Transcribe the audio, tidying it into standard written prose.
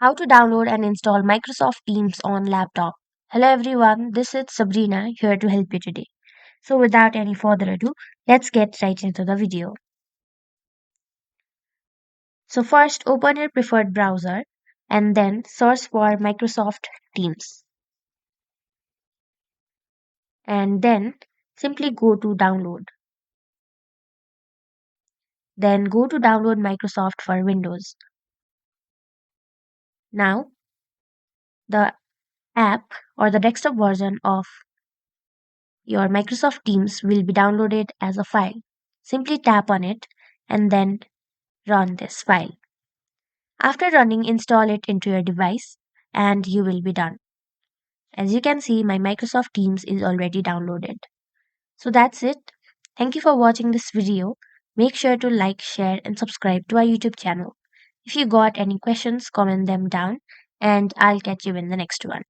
How to download and install Microsoft Teams on laptop. Hello everyone, this is Sabrina here to help you today. So without any further ado, let's get right into the video. So first open your preferred browser and then search for Microsoft Teams. And then simply go to download. Then go to download Microsoft for Windows. Now the app or the desktop version of your Microsoft Teams will be downloaded as a file. Simply tap on it and then run this file. After running, install it into your device and you will be done. As you can see, my Microsoft Teams is already downloaded. So that's it. Thank you for watching this video. Make sure to like, share and subscribe to our YouTube channel. If you got any questions, comment them down and I'll catch you in the next one.